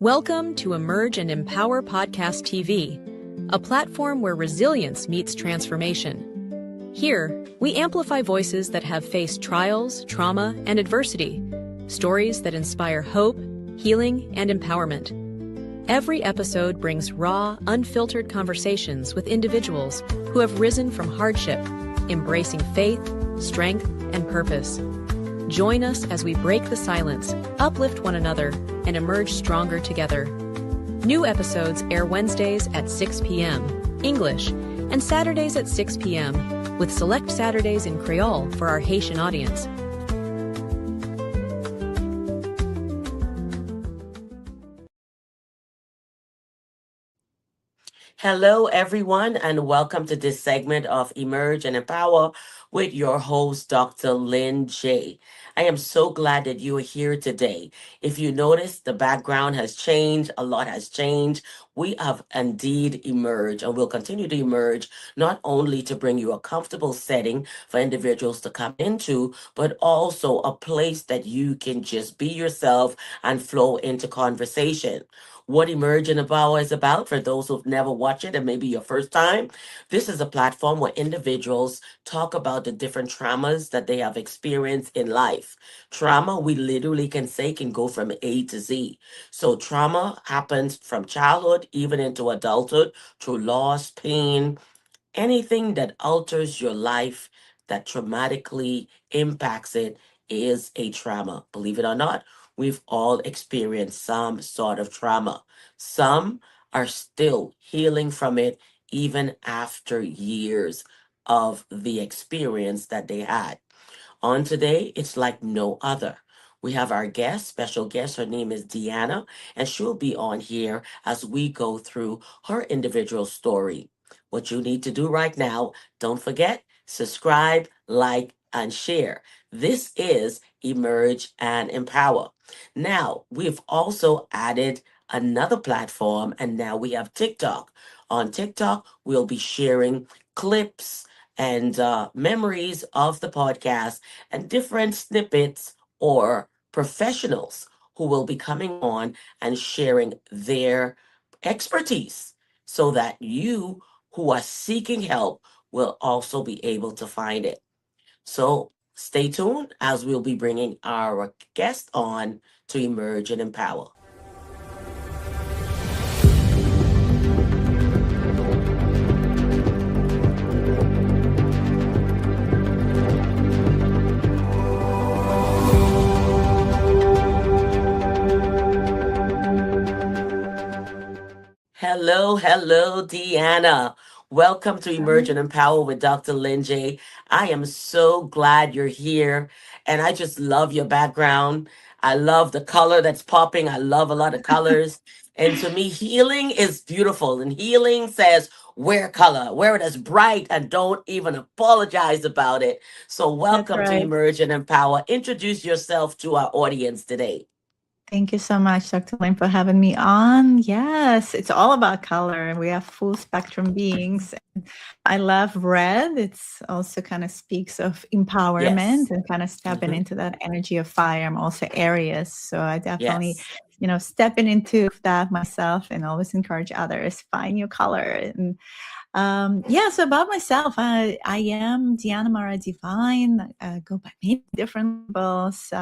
Welcome to Emerge and Empower Podcast TV, a platform where resilience meets transformation. Here, we amplify voices that have faced trials, trauma, and adversity, stories that inspire hope, healing, and empowerment. Every episode brings raw, unfiltered conversations with individuals who have risen from hardship, embracing faith, strength, and purpose. Join us as we break the silence, uplift one another, and emerge stronger together. New episodes air Wednesdays at 6 p.m. English and Saturdays at 6 p.m. with select Saturdays in Creole for our Haitian audience. Hello, everyone, and welcome to this segment of Emerge and Empower with your host, Dr. Lynn J. I am so glad that you are here today. If you notice, the background has changed, a lot has changed. We have indeed emerged, and will continue to emerge, not only to bring you a comfortable setting for individuals to come into, but also a place that you can just be yourself and flow into conversation. What Emerge and Empower is about, for those who've never watched it and maybe your first time, this is a platform where individuals talk about the different traumas that they have experienced in life. Trauma, we literally can say, can go from A to Z. So trauma happens from childhood even into adulthood through loss, pain, anything that alters your life, that traumatically impacts it, is a trauma. Believe it or not, we've all experienced some sort of trauma. Some are still healing from it even after years of the experience that they had. On today, it's like no other. We have our guest, special guest. Her name is Deanna, and she'll be on here as we go through her individual story. What you need to do right now, don't forget, subscribe, like, and share. This is Emerge and Empower. Now, we've also added another platform, and now we have TikTok. On TikTok, we'll be sharing clips and memories of the podcast and different snippets or professionals who will be coming on and sharing their expertise so that you who are seeking help will also be able to find it. So stay tuned as we'll be bringing our guest on to Emerge and Empower. Hello, hello, Deanna. Welcome to Emerge and Empower with Dr. Lynn J. I am so glad you're here, and I just love your background. I love the color that's popping. I love a lot of colors. And to me, healing is beautiful, and healing says, wear color, wear it as bright, and don't even apologize about it. So, That's welcome to right. Emerge and Empower. Introduce yourself to our audience today. Thank you so much, Dr. Lane, for having me on. Yes, it's all about color, and we are full spectrum beings. I love red. It's also kind of speaks of empowerment Yes. and kind of stepping Hmm. into that energy of fire. I'm also Aries, so I definitely, Yes. stepping into that myself and always encourage others, find your color. And so about myself, I am Deanna Mara Divine. I go by many different labels: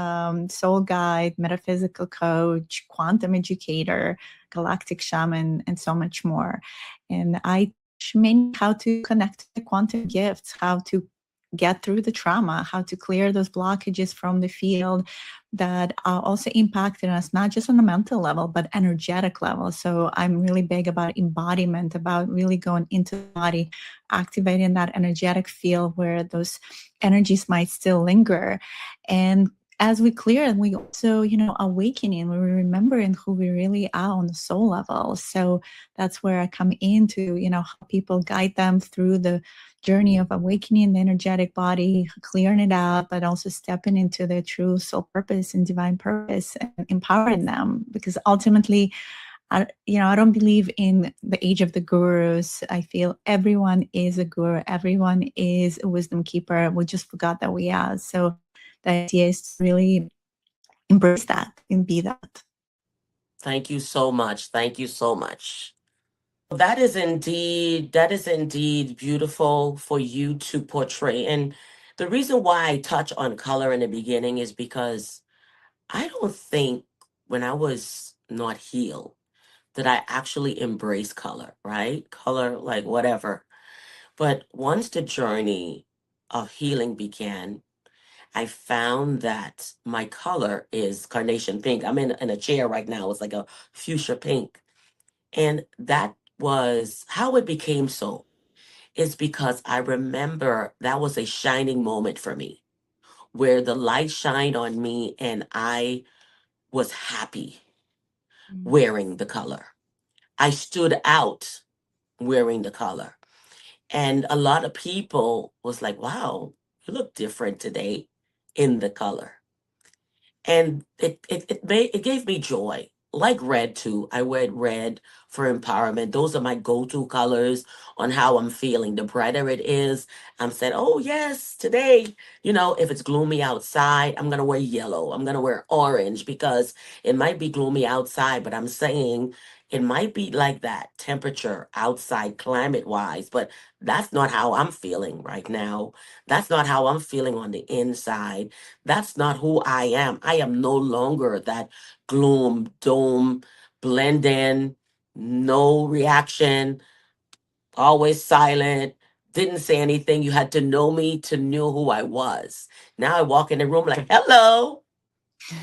soul guide, metaphysical coach, quantum educator, galactic shaman, and so much more. And I teach many how to connect to the quantum gifts, how to get through the trauma, how to clear those blockages from the field that are also impacting us, not just on the mental level, but energetic level. So I'm really big about embodiment, about really going into the body, activating that energetic field where those energies might still linger. And as we clear and we also, awakening, we're remembering who we really are on the soul level. So that's where I come into, how people guide them through the journey of awakening the energetic body, clearing it out, but also stepping into their true soul purpose and divine purpose and empowering them. Because ultimately, I don't believe in the age of the gurus. I feel everyone is a guru. Everyone is a wisdom keeper. We just forgot that we are. So the idea is to really embrace that and be that. Thank you so much. Thank you so much. That is indeed beautiful for you to portray. And the reason why I touch on color in the beginning is because I don't think when I was not healed that I actually embrace color, right? Color, like whatever. But once the journey of healing began, I found that my color is carnation pink. I'm in a chair right now. It's like a fuchsia pink. And that was how it became so. Is because I remember that was a shining moment for me where the light shined on me and I was happy Mm. wearing the color. I stood out wearing the color. And a lot of people was like, wow, you look different today in the color. And it gave me joy. Like red too. I wear red for empowerment. Those are my go-to colors on how I'm feeling. The brighter it is, I'm saying, oh yes, today, if it's gloomy outside, I'm gonna wear yellow. I'm gonna wear orange because it might be gloomy outside, but I'm saying it might be like that temperature outside climate wise, but that's not how I'm feeling right now. That's not how I'm feeling on the inside. That's not who I am. I am no longer that gloom, doom, blend in, no reaction, always silent, didn't say anything. You had to know me to know who I was. Now I walk in the room like, hello,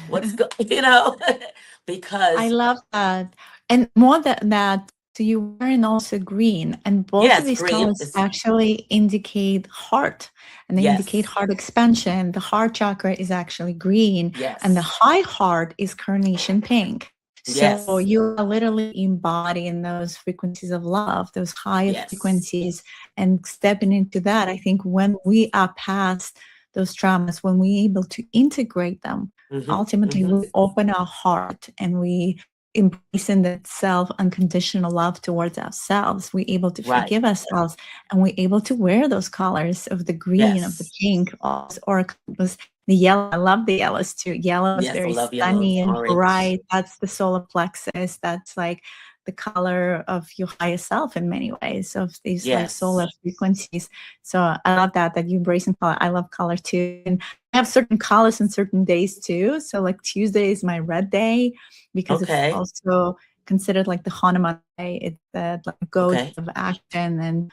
what's good, I because love that. And more than that, so you wearing also green, and both of yes, these green colors is, actually indicate heart, and they indicate yes, heart expansion. The heart chakra is actually green, and the yes, high heart is carnation pink. So yes, you are literally embodying those frequencies of love, those higher yes. frequencies, and stepping into that. I think when we are past those traumas, when we're able to integrate them, Hmm. ultimately Hmm. we open our heart and we embrace in that self unconditional love towards ourselves. We're able to Right. forgive ourselves, and we're able to wear those colors of the green, of the Yes. pink, or was the yellow. I love the yellows too. Yellow is Yes. I very love yellows, sunny and orange. bright. That's the solar plexus. That's like the color of your higher self in many ways, of these like solar Yes. frequencies. So I love that you embracing color. I love color too. And I have certain colors on certain days too. So like Tuesday is my red day because it's Okay. also considered like the Hanuman day. It's the like ghost Okay. of action,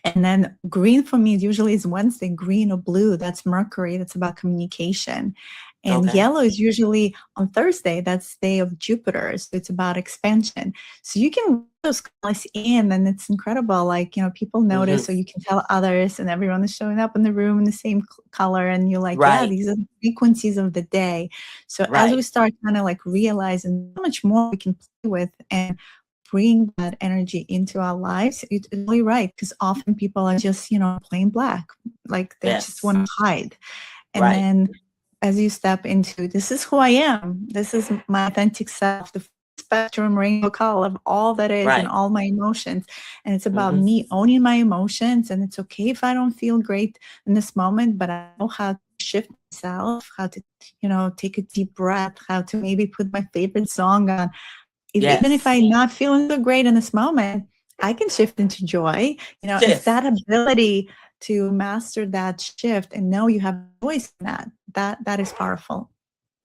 and then green for me usually is Wednesday, green or blue. That's Mercury. That's about communication. And Okay. yellow is usually on Thursday. That's day of Jupiter. So it's about expansion. So you can wear those colors in, and it's incredible. Like, people Hmm. notice, or you can tell others, and everyone is showing up in the room in the same color. And you're like, yeah, Right. these are the frequencies of the day. So as we Right. start kind of like realizing how much more we can play with and bring that energy into our lives, it's really right. Because often people are just, plain black, like they just Yes. want to hide. And Right. then as you step into, this is who I am, this is my authentic self, the spectrum rainbow color of all that is and Right. all my emotions. And it's about Hmm. me owning my emotions. And it's okay if I don't feel great in this moment, but I know how to shift myself, how to, take a deep breath, how to maybe put my favorite song on. Even if Yes. I'm not feeling so great in this moment, I can shift into joy. It's Shift. that ability to master that shift and know you have a voice in that. That is powerful.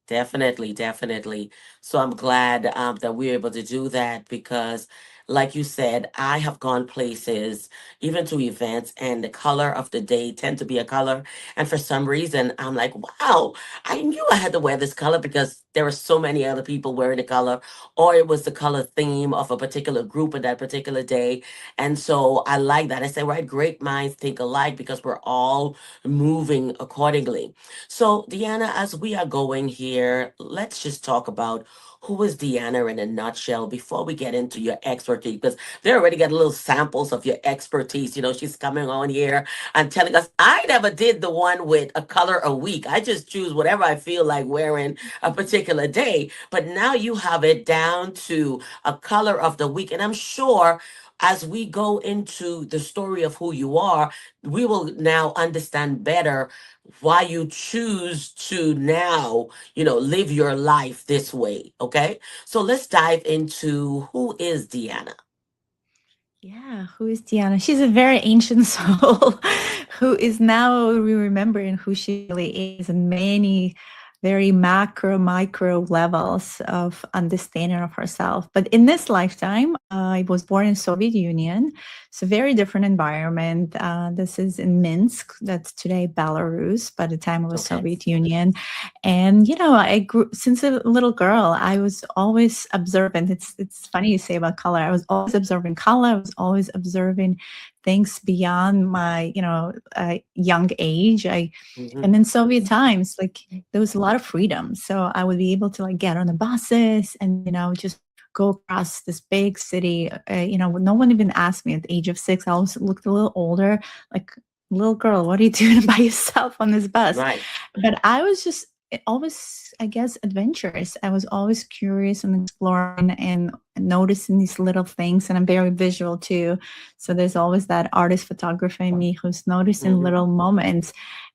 Definitely, definitely. So I'm glad that we're able to do that because, like you said, I have gone places, even to events, and the color of the day tend to be a color. And for some reason, I'm like, wow, I knew I had to wear this color because there were so many other people wearing the color, or it was the color theme of a particular group in that particular day. And so I like that. I say, right, great minds think alike because we're all moving accordingly. So, Deanna, as we are going here, let's just talk about who is Deanna in a nutshell before we get into your expertise, because they already got little samples of your expertise. She's coming on here and telling us, I never did the one with a color a week. I just choose whatever I feel like wearing a particular day. But now you have it down to a color of the week. And I'm sure as we go into the story of who you are, we will now understand better why you choose to now, live your life this way. Okay. So let's dive into who is Deanna. Yeah, who is Diana? She's a very ancient soul who is now remembering who she really is in many very macro, micro levels of understanding of herself. But in this lifetime, I was born in Soviet Union. It's a very different environment. This is in Minsk, that's today Belarus. By the time it was Okay. Soviet Union, and I grew since a little girl. I was always observant. It's funny you say about color. I was always observing color. I was always observing things beyond my young age. Hmm. And in Soviet times, like there was a lot of freedom, so I would be able to like get on the buses and just go across this big city. No one even asked me at the age of 6. I always looked a little older, like, little girl, what are you doing by yourself on this bus? Right. But I was just always, I guess, adventurous. I was always curious and exploring and noticing these little things. And I'm very visual too. So there's always that artist photographer in me who's noticing Hmm. little moments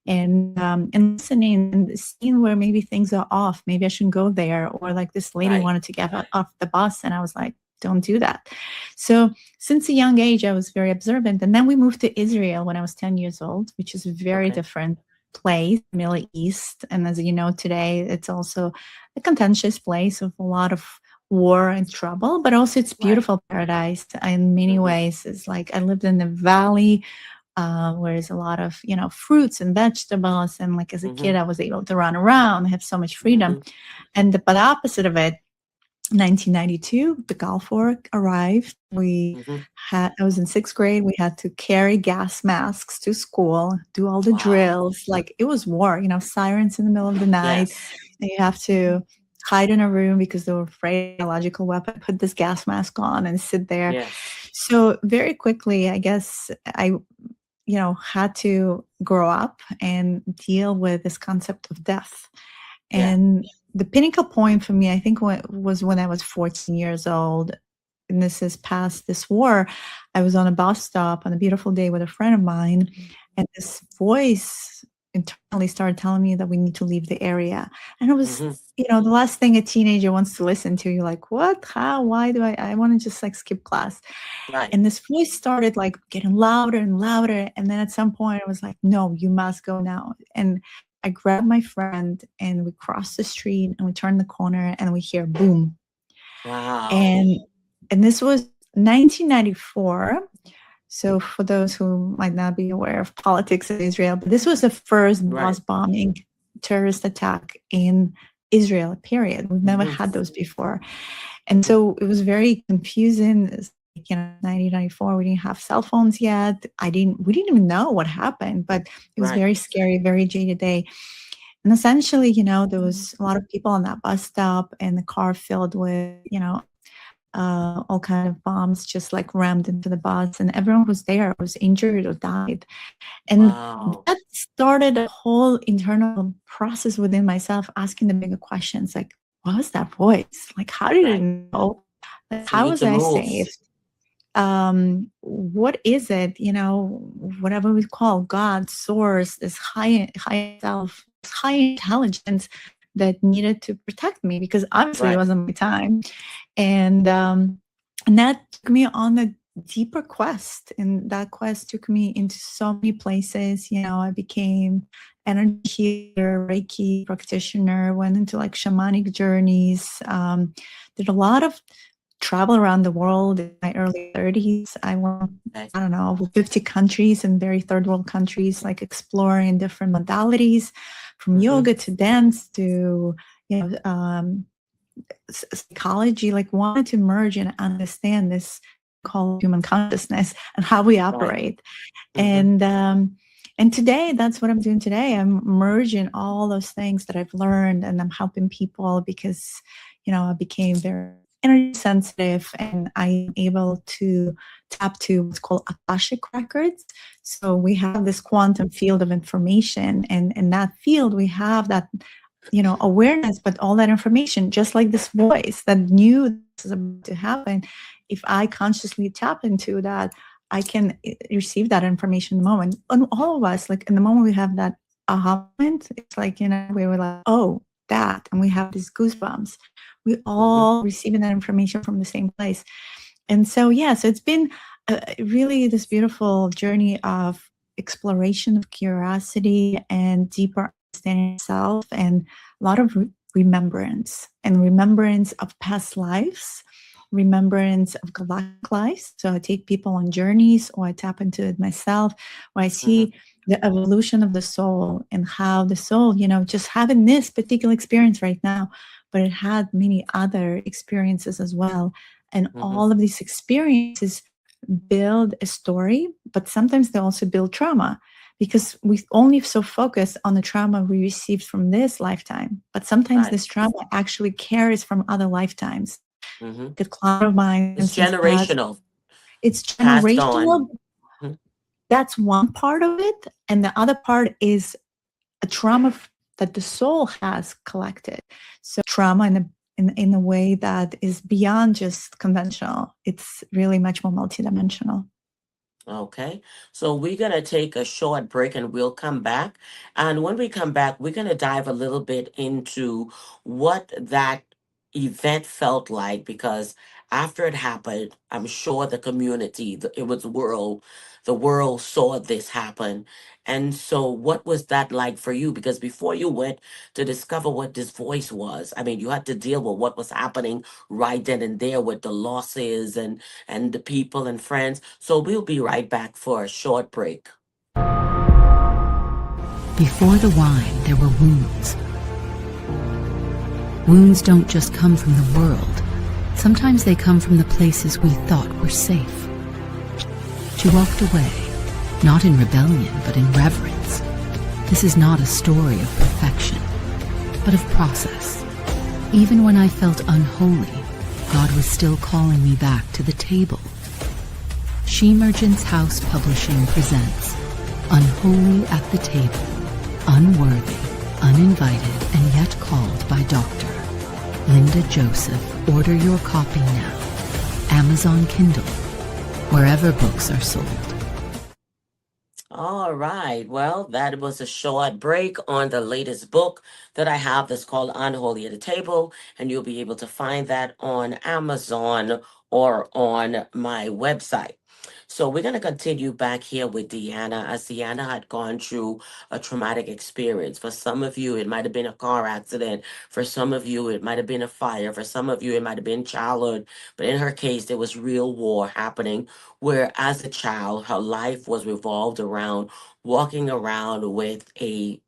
and listening and seeing where maybe things are off. Maybe I shouldn't go there. Or like this lady Right. wanted to get off the bus, and I was like, don't do that. So since a young age, I was very observant. And then we moved to Israel when I was 10 years old, which is a very Okay. different place, Middle East. And as you know, today, it's also a contentious place of a lot of war and trouble, but also it's Right. beautiful paradise in many Hmm. ways. It's like I lived in the valley where there's a lot of, fruits and vegetables. And like as a kid, Hmm. I was able to run around, have so much freedom. Hmm. But the opposite of it, 1992, the Gulf War arrived. Hmm. I was in 6th grade. We had to carry gas masks to school, do all the Wow. drills. Like it was war, sirens in the middle of the night. Yes. And you have to hide in a room because they were afraid of a biological weapon, put this gas mask on and sit there. Yes. So very quickly, I guess I, had to grow up and deal with this concept of death. Yeah. And the pinnacle point for me, I think, was when I was 14 years old. And this is past this war. I was on a bus stop on a beautiful day with a friend of mine, and this voice internally started telling me that we need to leave the area. And it was, Hmm. the last thing a teenager wants to listen to. You're like, what? How? Why do I want to just like skip class? Right. And this voice started like getting louder and louder. And then at some point, I was like, no, you must go now. And I grabbed my friend and we crossed the street and we turned the corner and we hear boom. Wow. And this was 1994. So for those who might not be aware of politics in Israel, but this was the first Right. bus bombing terrorist attack in Israel, period. We've never Hmm. had those before. And so it was very confusing. 1994, we didn't have cell phones yet. We didn't even know what happened, but it was Right. very scary, very jaded day. And essentially, there was a lot of people on that bus stop and the car filled with, all kind of bombs just like rammed into the bus, and everyone was there was injured or died. And Wow. that started a whole internal process within myself, asking the bigger questions like, what was that voice? Like, how did it Right. know? Like, So you how need was to I move. saved? What is it, whatever we call God, source, this high self, this high intelligence that needed to protect me, because obviously it Right. wasn't my time. And that took me on a deeper quest, and that quest took me into so many places. I became energy healer, Reiki practitioner, went into like shamanic journeys, did a lot of travel around the world in my early 30s. I went, Okay. I don't know, over 50 countries in very third world countries, like exploring different modalities from Hmm. yoga to dance to, psychology, like wanted to merge and understand this called human consciousness and how we Right. operate. Hmm. And today, that's what I'm doing today. I'm merging all those things that I've learned, and I'm helping people because, I became very energy sensitive, and I'm able to tap to what's called Akashic records. So we have this quantum field of information, and in that field, we have that awareness, but all that information, just like this voice that knew this is about to happen. If I consciously tap into that, I can receive that information in the moment. And all of us, like in the moment we have that aha moment, it's like, we were like, oh, that, and we have these goosebumps. We Mm-hmm. all receiving that information from the same place. And so, yeah, so it's been really this beautiful journey of exploration of curiosity and deeper understanding of self, and a lot of remembrance, and remembrance of past lives, remembrance of galactic lives. So I take people on journeys, or I tap into it myself, where I Mm-hmm. see the evolution of the soul, and how the soul, just having this particular experience right now, but it had many other experiences as well. And Mm-hmm. all of these experiences build a story, but sometimes they also build trauma, because we only so focus on the trauma we received from this lifetime. But sometimes Right. this trauma actually carries from other lifetimes. Mm-hmm. The client of mine, for It's instance, has, generational, it's passed on. generational. Mhm. That's one part of it. And the other part is a trauma that the soul has collected. So trauma in a way that is beyond just conventional. It's really much more multidimensional. Okay, so we're going to take a short break and we'll come back. And when we come back, we're going to dive a little bit into what that event felt like, because after it happened, I'm sure the community, it was the world saw this happen. And so, what was that like for you? Because before you went to discover what this voice was, I mean, you had to deal with what was happening right then and there with the losses and the people and friends. So we'll be right back for a short break. Before the wine, there were wounds. Wounds don't just come from the world. Sometimes they come from the places we thought were safe. She walked away, not in rebellion, but in reverence. This is not a story of perfection, but of process. Even when I felt unholy, God was still calling me back to the table. She Merchants House Publishing presents Unholy at the Table, Unworthy, Uninvited, and Yet Called by Dr. Linda Joseph. Order your copy now. Amazon Kindle, wherever books are sold. All right. Well, that was a short break on the latest book that I have that's called Unholy at the Table, and you'll be able to find that on Amazon or on my website. So we're going to continue back here with Deanna, as Deanna had gone through a traumatic experience. For some of you, it might have been a car accident. For some of you, it might have been a fire. For some of you, it might have been childhood. But in her case, there was real war happening, where as a child, her life was revolved around walking around with a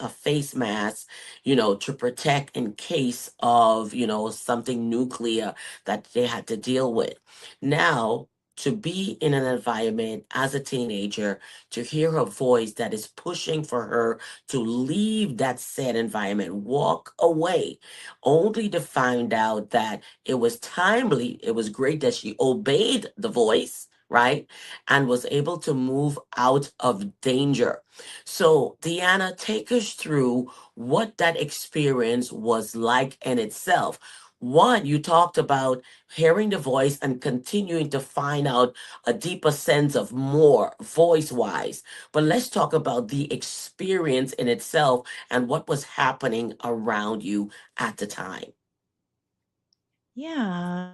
face mask, to protect in case of, something nuclear that they had to deal with. Now, to be in an environment as a teenager, to hear her voice that is pushing for her to leave that said environment, walk away, only to find out that it was timely. It was great that she obeyed the voice, right? And was able to move out of danger. So, Deanna, take us through what that experience was like in itself. One, you talked about hearing the voice and continuing to find out a deeper sense of more voice wise. But let's talk about the experience in itself and what was happening around you at the time. Yeah.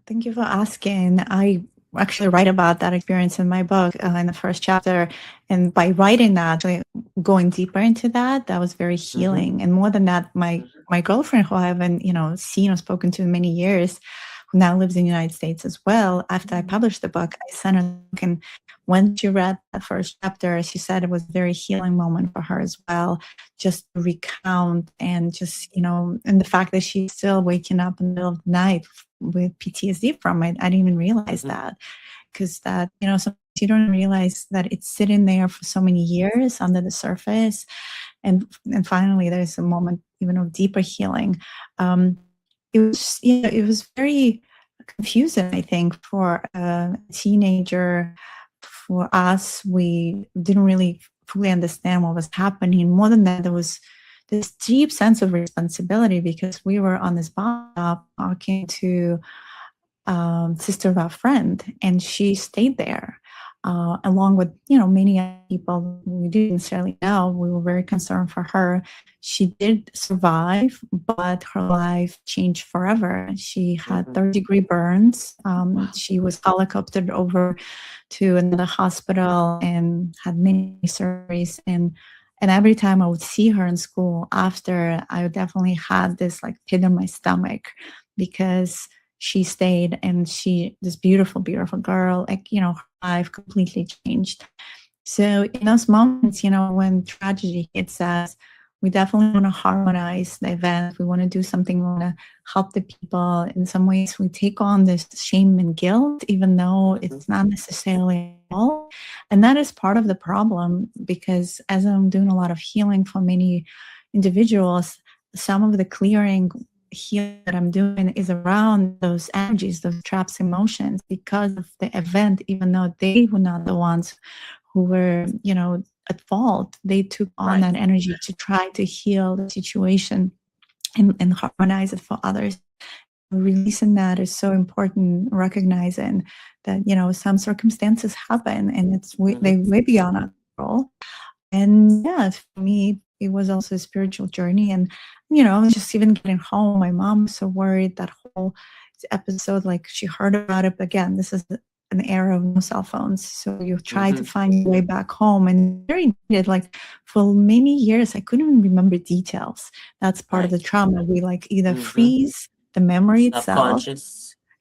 Thank you for asking. I actually write about that experience in my book in the first chapter. And by writing that, actually going deeper into that, that was very Mm-hmm. healing. And more than that, my girlfriend, who I haven't, seen or spoken to in many years, who now lives in the United States as well, after I published the book, I sent her the book. And when she read that first chapter, she said it was a very healing moment for her as well, just to recount, and just, and the fact that she's still waking up in the middle of the night with PTSD from it. I didn't even realize Mm-hmm. that, because that, sometimes you don't realize that it's sitting there for so many years under the surface. And finally, there's a moment even of deeper healing. It was very confusing, I think, for a teenager. For us, we didn't really fully understand what was happening. More than that, there was this deep sense of responsibility because we were on this bus stop talking to sister of our friend, and she stayed there along with many other people we didn't necessarily know. We were very concerned for her. She did survive, but her life changed forever. She had third-degree burns. She was helicoptered over to another hospital and had many surgeries. And every time I would see her in school after, I definitely had this like pit in my stomach because she stayed, and this beautiful, beautiful girl, like, her life completely changed. So in those moments, when tragedy hits us, we definitely want to harmonize the event. We want to do something. We want to help the people. In some ways, we take on this shame and guilt, even though it's not necessarily all. And that is part of the problem, because as I'm doing a lot of healing for many individuals, some of the clearing healing that I'm doing is around those energies, those trapped emotions, because of the event, even though they were not the ones who were, at fault. They took on that energy to try to heal the situation and harmonize it for others. Releasing that is so important, recognizing that, some circumstances happen and they way beyond our control. And yeah, for me, it was also a spiritual journey. And, just even getting home, my mom was so worried that whole episode, like she heard about it. But again, this is an era of no cell phones. So you try to find your way back home, and very needed, like for many years, I couldn't even remember details. That's part of the trauma. We like either freeze the memory itself,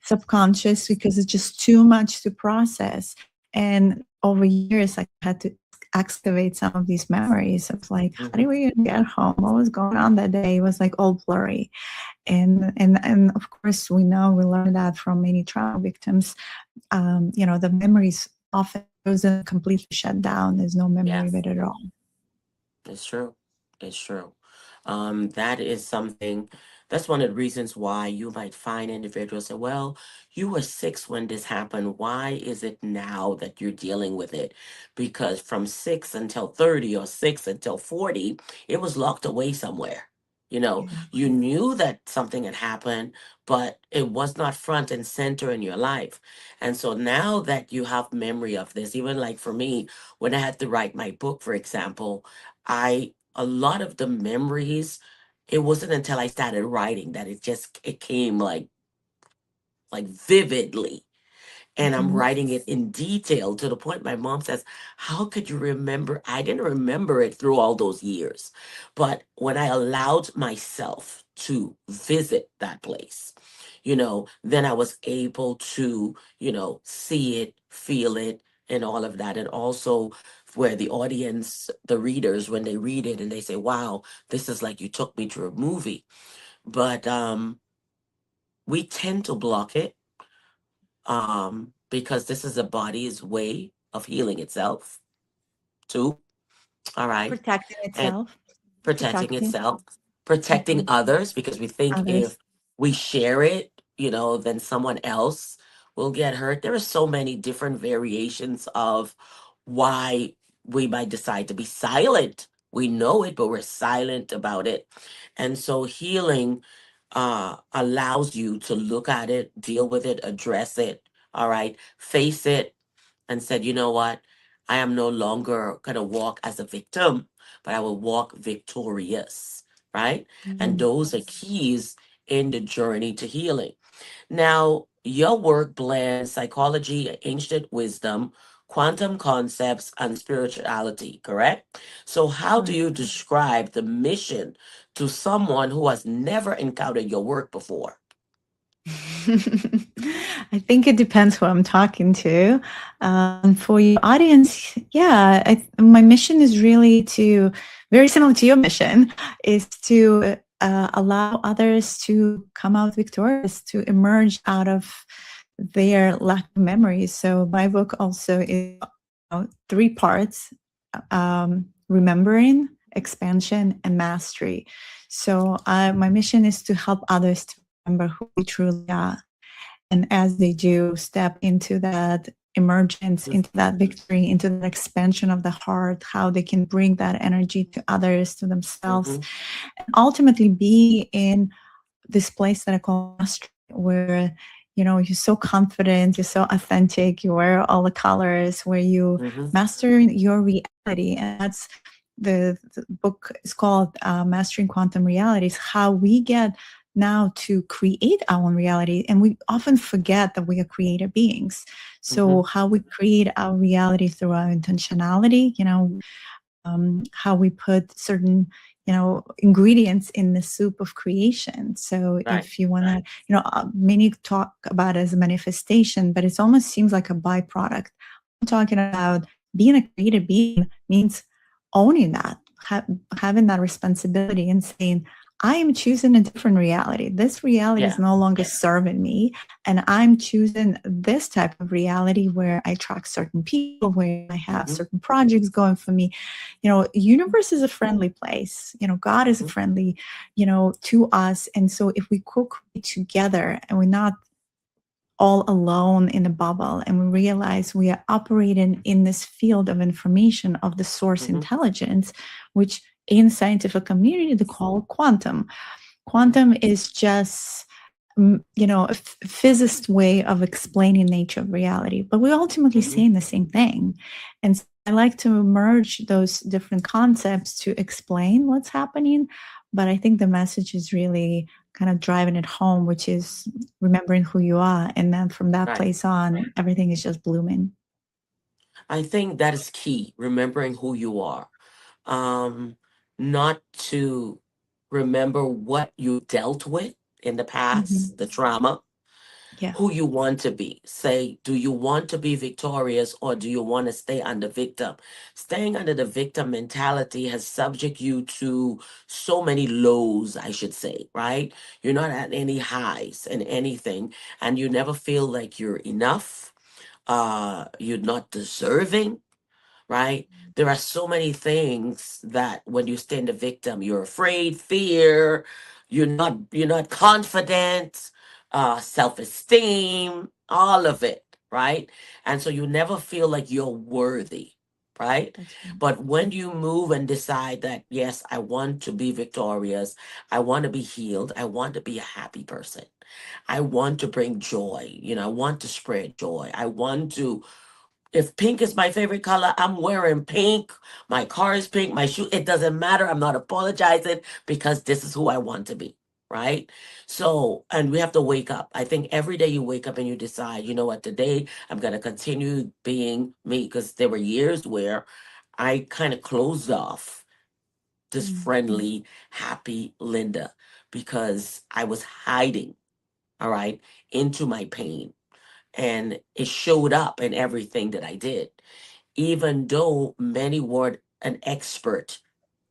subconscious, because it's just too much to process. And over years, I had to excavate some of these memories of like, how did we get home? What was going on that day? It was like all blurry. And of course, we learned that from many trauma victims. The memories often doesn't completely shut down. There's no memory of it at all. It's true. It's true. That is something, that's one of the reasons why you might find individuals say, well, you were 6 when this happened. Why is it now that you're dealing with it? Because from 6 until 30 or 6 until 40, it was locked away somewhere. You knew that something had happened, but it was not front and center in your life. And so now that you have memory of this, even like for me, when I had to write my book, for example, a lot of the memories, it wasn't until I started writing that it came like vividly. And I'm writing it in detail to the point my mom says, how could you remember? I didn't remember it through all those years. But when I allowed myself to visit that place, then I was able to, see it, feel it, and all of that. And also where the audience, the readers, when they read it and they say, wow, this is like you took me to a movie. But we tend to block it because this is the body's way of healing itself too. All right. Protecting And itself. protecting itself, protecting others, because we think Others. if we share it, then someone else will get hurt. There are so many different variations of why we might decide to be silent. We know it, but we're silent about it. And so healing allows you to look at it, deal with it, address it, all right, face it, and said, you know what? I am no longer going to walk as a victim, but I will walk victorious, right? And those are keys in the journey to healing. Now, your work blends psychology, ancient wisdom, quantum concepts, and spirituality, correct? So, how do you describe the mission to someone who has never encountered your work before? I think it depends who I'm talking to. For your audience, yeah, my mission is really very similar to your mission, is to allow others to come out victorious, to emerge out of their lack of memory. So my book also is 3 parts: remembering, expansion, and mastery. So my mission is to help others to remember who we truly are. And as they do, step into that emergence, into that victory, into that expansion of the heart, how they can bring that energy to others, to themselves, and ultimately be in this place that I call mastery, where you're so confident, you're so authentic, you wear all the colors, where you master your reality. And that's the book is called Mastering Quantum Realities, how we get now to create our own reality. And we often forget that we are creator beings. So how we create our reality through our intentionality, how we put certain ingredients in the soup of creation. So if you want to, many talk about it as a manifestation, but it almost seems like a byproduct. I'm talking about being a creative being means owning that, having that responsibility and saying, I am choosing a different reality. This reality is no longer serving me. And I'm choosing this type of reality where I attract certain people, where I have certain projects going for me. Universe is a friendly place. God is a friendly, to us. And so if we co-create together and we're not all alone in a bubble, and we realize we are operating in this field of information of the source intelligence, which in scientific community they call quantum. Quantum is just a physicist way of explaining nature of reality, but we're ultimately saying the same thing. And so I like to merge those different concepts to explain what's happening, but I think the message is really kind of driving it home, which is remembering who you are, and then from that place on, everything is just blooming. I think that is key, remembering who you are. Not to remember what you dealt with in the past, the trauma, who you want to be. Say, do you want to be victorious, or do you want to stay under victim? Staying under the victim mentality has subject you to so many lows, I should say, right? You're not at any highs in anything, and you never feel like you're enough. You're not deserving, right? There are so many things that when you stay in the victim, you're afraid, fear, you're not confident, self-esteem, all of it, right? And so you never feel like you're worthy, right? But when you move and decide that, yes, I want to be victorious, I want to be healed, I want to be a happy person, I want to bring joy, I want to spread joy, I want to, if pink is my favorite color, I'm wearing pink. My car is pink. My shoe, it doesn't matter. I'm not apologizing because this is who I want to be. Right. So, and we have to wake up. I think every day you wake up and you decide, you know what, today I'm going to continue being me, because there were years where I kind of closed off this friendly, happy Linda because I was hiding, all right, into my pain. And it showed up in everything that I did, even though many weren't an expert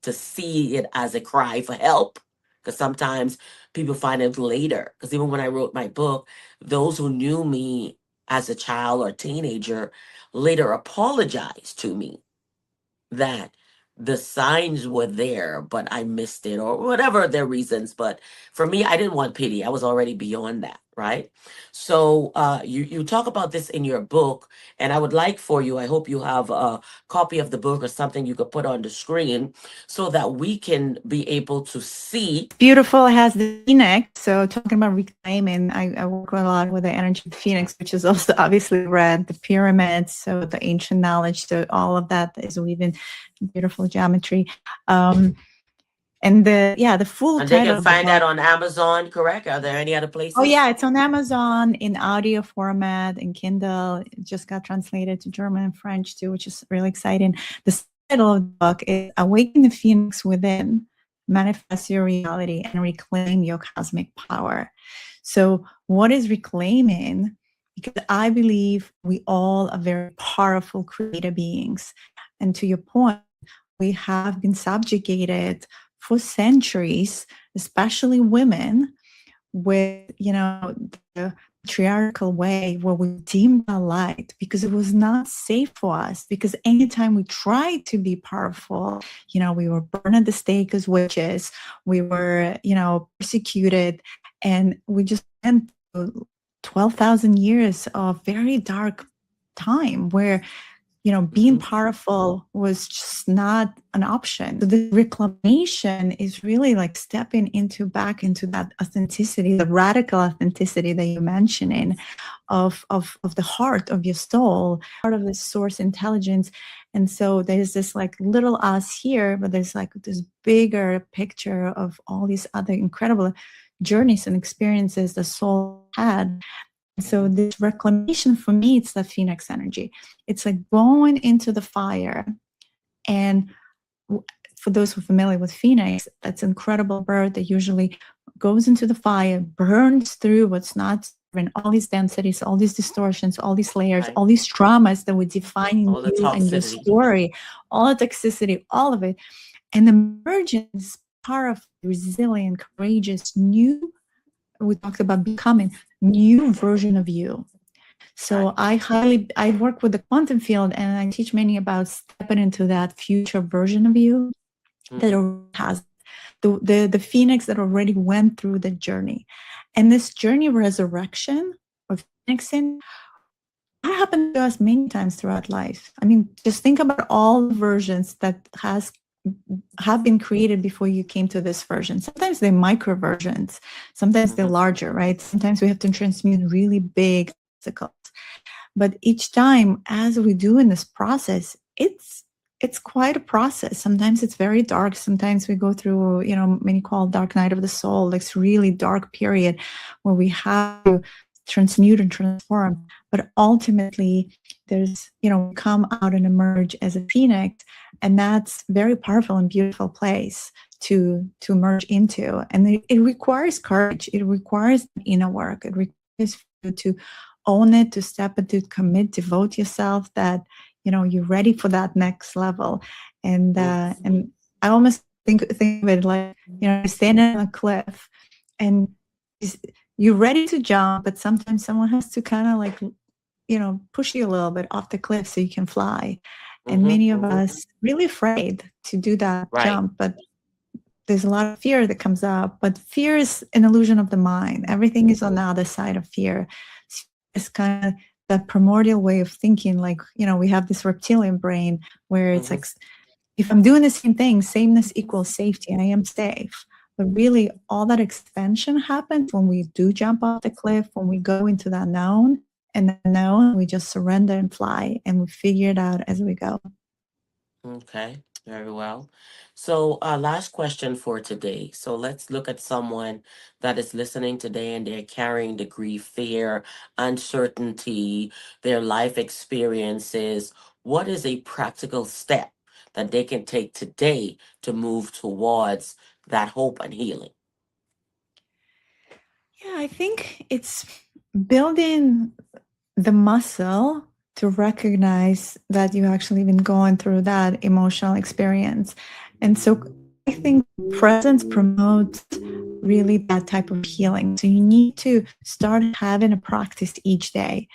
to see it as a cry for help. Because sometimes people find it later. Because even when I wrote my book, those who knew me as a child or teenager later apologized to me that the signs were there, but I missed it, or whatever their reasons. But for me, I didn't want pity. I was already beyond that, right? So you talk about this in your book, and I would like for you, I hope you have a copy of the book or something you could put on the screen so that we can be able to see. Beautiful. It has the phoenix. So talking about reclaiming, I work a lot with the energy of the phoenix, which is also obviously red, the pyramids, so the ancient knowledge, so all of that is weaving beautiful geometry. And the full And they title can of the find that book. on Amazon, correct? Are there any other places? Oh yeah, it's on Amazon in audio format and Kindle. It just got translated to German and French too, which is really exciting. The title of the book is Awaken the Phoenix Within, Manifest Your Reality and Reclaim Your Cosmic Power. So what is reclaiming? Because I believe we all are very powerful creator beings. And to your point, we have been subjugated for centuries, especially women, with the patriarchal way where we dimmed our light because it was not safe for us. Because anytime we tried to be powerful, we were burned at the stake as witches, we were persecuted, and we just went through 12,000 years of very dark time where, being powerful was just not an option. So the reclamation is really like stepping back into that authenticity, the radical authenticity that you're mentioning of the heart of your soul, part of the source intelligence. And so there's this like little us here, but there's like this bigger picture of all these other incredible journeys and experiences the soul had. So this reclamation for me, it's the phoenix energy. It's like going into the fire. And for those who are familiar with phoenix, that's an incredible bird that usually goes into the fire, burns through what's not in all these densities, all these distortions, all these layers, all these traumas that were defining you and your story, all the toxicity, all of it. And emerges powerful, resilient, courageous, new, we talked about becoming new version of you. So I work with the quantum field, and I teach many about stepping into that future version of you that has the phoenix that already went through the journey. And this journey of resurrection of phoenixing, that happened to us many times throughout life. I mean, just think about all the versions that have been created before you came to this version. Sometimes they're micro versions, sometimes they're larger, right? Sometimes we have to transmute really big obstacles. But each time, as we do in this process, it's quite a process. Sometimes it's very dark. Sometimes we go through, many call dark night of the soul, this really dark period where we have to transmute and transform. But ultimately, there's, come out and emerge as a phoenix. And that's very powerful and beautiful place to emerge into. And it requires courage. It requires inner work. It requires you to own it, to step into, commit, devote yourself, that, you're ready for that next level. And I almost think of it like, standing on a cliff and you're ready to jump, but sometimes someone has to kind of like, push you a little bit off the cliff so you can fly. And many of us really afraid to do that jump, but there's a lot of fear that comes up. But fear is an illusion of the mind. Everything is on the other side of fear. It's kind of that primordial way of thinking. Like, we have this reptilian brain where it's like, if I'm doing the same thing, sameness equals safety. I am safe. But really, all that expansion happens when we do jump off the cliff, when we go into that known. And the known, we just surrender and fly, and we figure it out as we go. Okay, very well. So, last question for today. So, let's look at someone that is listening today and they're carrying the grief, fear, uncertainty, their life experiences. What is a practical step that they can take today to move towards that hope and healing? Yeah, I think it's building the muscle to recognize that you actually been going through that emotional experience. And so I think presence promotes really that type of healing. So you need to start having a practice each day.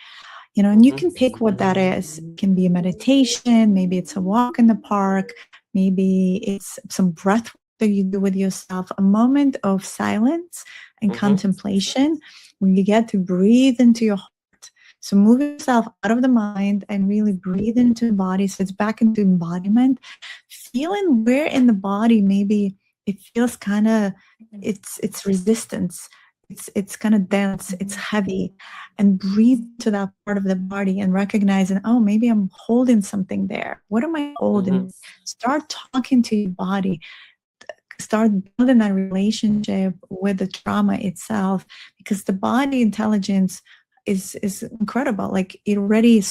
And you can pick what that is. It can be a meditation, maybe it's a walk in the park, maybe it's some breath work that you do with yourself, a moment of silence and contemplation where you get to breathe into your heart. So move yourself out of the mind and really breathe into the body. So it's back into embodiment, feeling where in the body maybe it feels kind of, it's resistance. It's kind of dense, it's heavy, and breathe to that part of the body and recognizing, oh, maybe I'm holding something there. What am I holding? Start talking to your body. Start building that relationship with the trauma itself, because the body intelligence is incredible. Like it already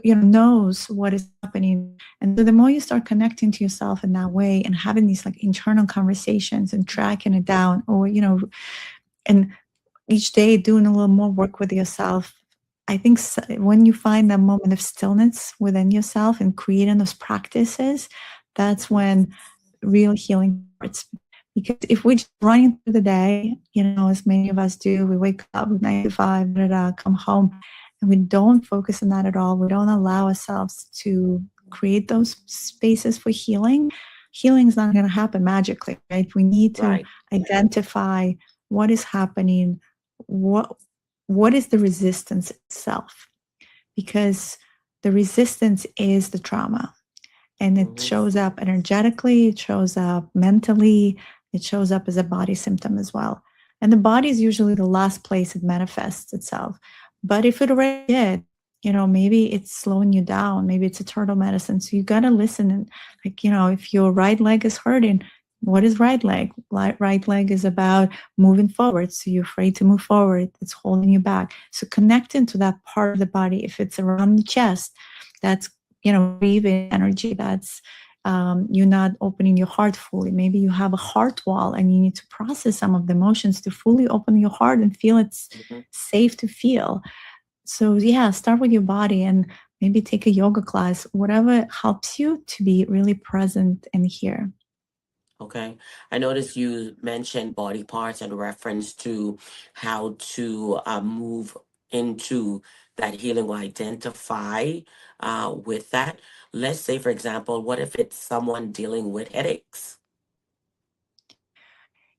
knows what is happening. And so the more you start connecting to yourself in that way and having these like internal conversations and tracking it down, or and each day doing a little more work with yourself, I think when you find that moment of stillness within yourself and creating those practices, that's when real healing starts. Because if we're just running through the day, as many of us do, we wake up 9 to 5, come home, and we don't focus on that at all. We don't allow ourselves to create those spaces for healing. Healing is not going to happen magically, right? We need to identify what is happening, what is the resistance itself. Because the resistance is the trauma. And it Hmm. shows up energetically, it shows up mentally, it shows up as a body symptom as well. And the body is usually the last place it manifests itself. But if it already did, maybe it's slowing you down, maybe it's eternal medicine. So you got to listen. And like, if your right leg is hurting, what is right leg? Right leg is about moving forward. So you're afraid to move forward. It's holding you back. So connect into that part of the body. If it's around the chest, that's breathing energy. That's you're not opening your heart fully. Maybe you have a heart wall and you need to process some of the emotions to fully open your heart and feel it's Hmm. safe to feel. So yeah, start with your body and maybe take a yoga class, whatever helps you to be really present and here. Okay. I noticed you mentioned body parts in reference to how to move into that healing or identify with that. Let's say, for example, what if it's someone dealing with headaches?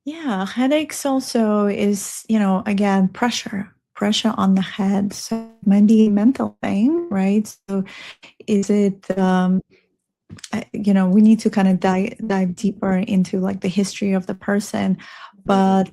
Yeah, headaches also is, again, pressure on the head. So it might be a mental thing, right? So is it we need to kind of dive deeper into like the history of the person, Hmm. but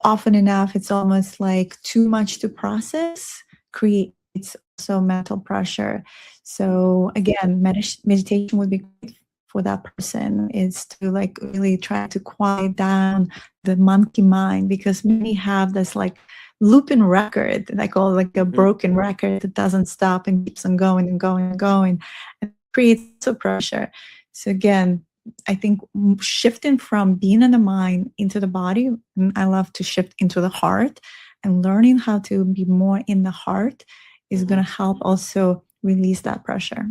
often enough it's almost like too much to process creates also mental pressure. So again, meditation would be great for that person, is to like really try to quiet down the monkey mind, because many have this like looping record, like all like a Hmm. broken record that doesn't stop and keeps on going and going and going, and creates a pressure. So again, I think shifting from being in the mind into the body, I love to shift into the heart, and learning how to be more in the heart is going Hmm. to help also release that pressure.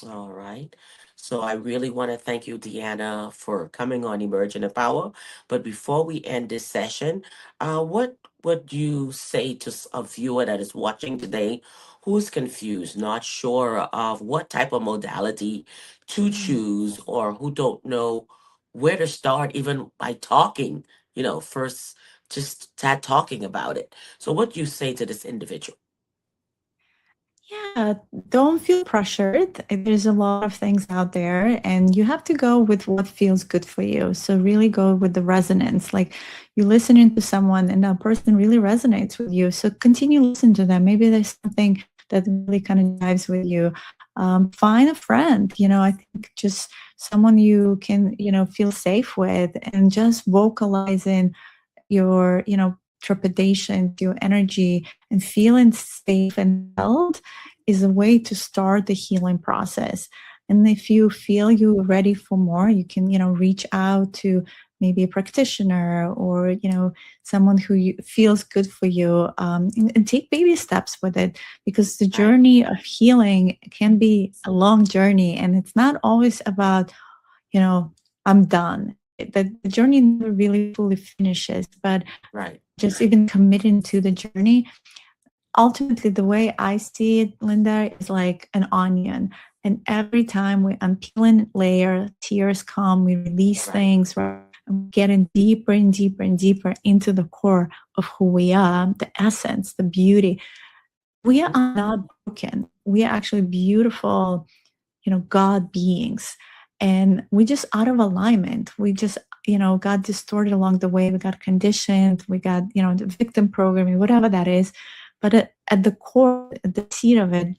All right. So I really want to thank you, Deanna, for coming on Emerge and Empower. But before we end this session, what would you say to a viewer that is watching today who's confused, not sure of what type of modality to Mm. choose, or who don't know where to start, even by talking, first just start talking about it. So what do you say to this individual? Yeah, don't feel pressured. There's a lot of things out there, and you have to go with what feels good for you. So, really go with the resonance. Like you listening to someone, and that person really resonates with you. So, continue listening to them. Maybe there's something that really kind of jives with you. Find a friend. I think just someone you can, feel safe with, and just vocalizing your trepidation, your energy, and feeling safe and held is a way to start the healing process. And if you feel you're ready for more, you can reach out to maybe a practitioner, or someone who feels good for you, and take baby steps with it, because the Right, journey of healing can be a long journey, and it's not always about you know I'm done. The journey never really fully finishes, but right, just even committing to the journey, ultimately the way I see it, Linda, is like an onion. And every time we unpeeling layer, tears come, we release right. things, right? And we're getting deeper and deeper and deeper into the core of who we are, the essence, the beauty. We are not broken. We are actually beautiful, God beings. And we just out of alignment. We just, got distorted along the way. We got conditioned. We got, the victim programming, whatever that is. But at the core, at the seed of it,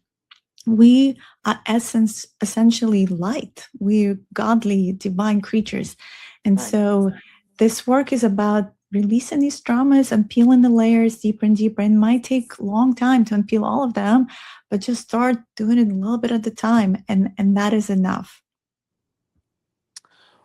we are essentially light. We're godly, divine creatures. And Right. so this work is about releasing these traumas and peeling the layers deeper and deeper. And it might take a long time to unpeel all of them, but just start doing it a little bit at a time. And that is enough.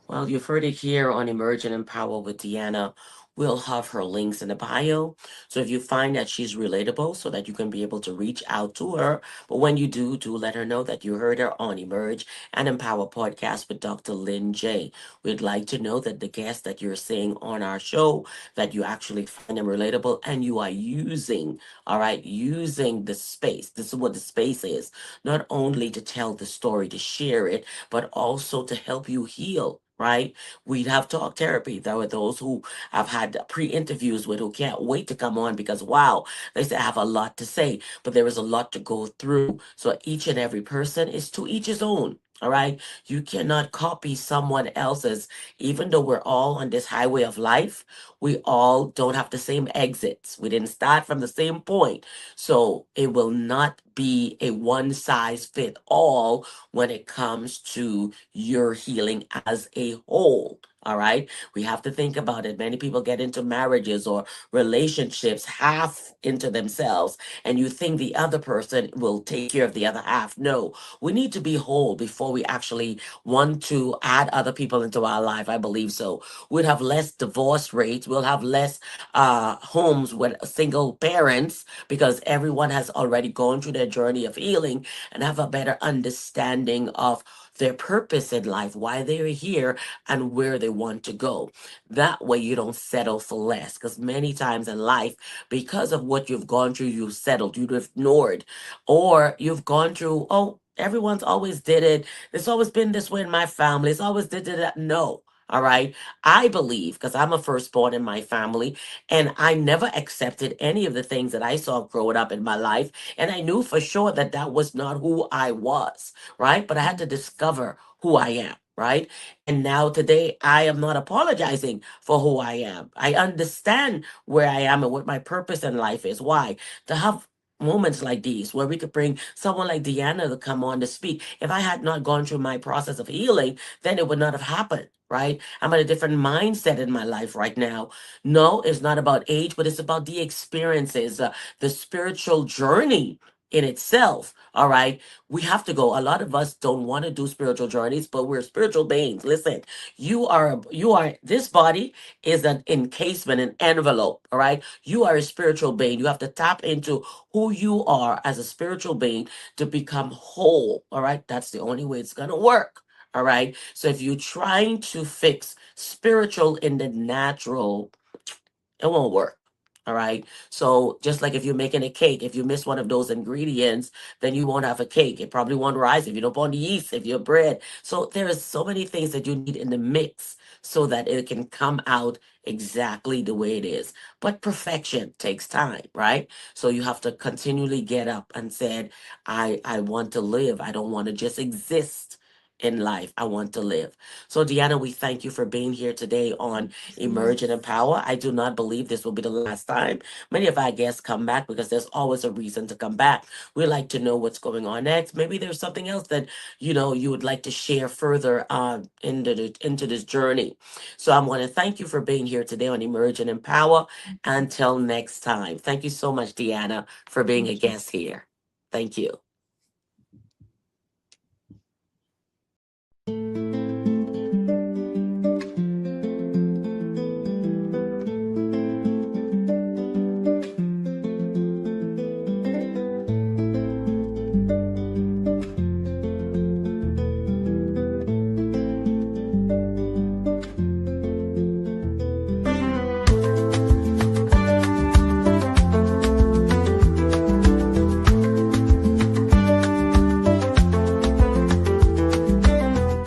Well, you've heard it here on Emerge and Empower with Deanna. We'll have her links in the bio. So if you find that she's relatable, so that you can be able to reach out to her. But when you do, do let her know that you heard her on Emerge and Empower podcast with Dr. Lynn J. We'd like to know that the guests that you're seeing on our show, that you actually find them relatable and you are using, all right, using the space. This is what the space is. Not only to tell the story, to share it, but also to help you heal. right? We'd have talk therapy. There were those who I've had pre-interviews with who can't wait to come on because wow, they say I have a lot to say, but there is a lot to go through. So each and every person is to each his own. All right. You cannot copy someone else's, even though we're all on this highway of life, we all don't have the same exits. We didn't start from the same point. So it will not be a one size fit all when it comes to your healing as a whole. All right. We have to think about it. Many people get into marriages or relationships half into themselves, and you think the other person will take care of the other half. No, we need to be whole before we actually want to add other people into our life. I believe so. We'll have less divorce rates. We'll have less homes with single parents because everyone has already gone through their journey of healing and have a better understanding of their purpose in life, why they're here, and where they want to go. That way, you don't settle for less. Because many times in life, because of what you've gone through, you've settled, you've ignored, or you've gone through, oh, everyone's always did it. It's always been this way in my family. It's always did it. No. All right. I believe, because I'm a firstborn in my family, and I never accepted any of the things that I saw growing up in my life. And I knew for sure that that was not who I was, right? But I had to discover who I am, right? And now today, I am not apologizing for who I am. I understand where I am and what my purpose in life is. Why? To have moments like these where we could bring someone like Deanna to come on to speak. If I had not gone through my process of healing, then it would not have happened, right? I'm at a different mindset in my life right now. No, it's not about age, but it's about the experiences, the spiritual journey in itself. All right. We have to go. A lot of us don't want to do spiritual journeys, but we're spiritual beings. Listen, this body is an encasement, an envelope. All right. You are a spiritual being. You have to tap into who you are as a spiritual being to become whole. All right. That's the only way it's going to work. All right. So if you're trying to fix spiritual in the natural, it won't work. All right. So just like if you're making a cake, if you miss one of those ingredients, then you won't have a cake. It probably won't rise if you don't put on the yeast, if you're bread. So there is so many things that you need in the mix so that it can come out exactly the way it is. But perfection takes time, right? So you have to continually get up and said, I want to live. I don't want to just exist in life. I want to live. So Deanna, we thank you for being here today on Emerge and Empower. I do not believe this will be the last time many of our guests come back because there's always a reason to come back. We like to know what's going on next. Maybe there's something else that you would like to share further into this journey. So I want to thank you for being here today on Emerge and Empower. Until next time, thank you so much, Deanna, for being a guest here. Thank you.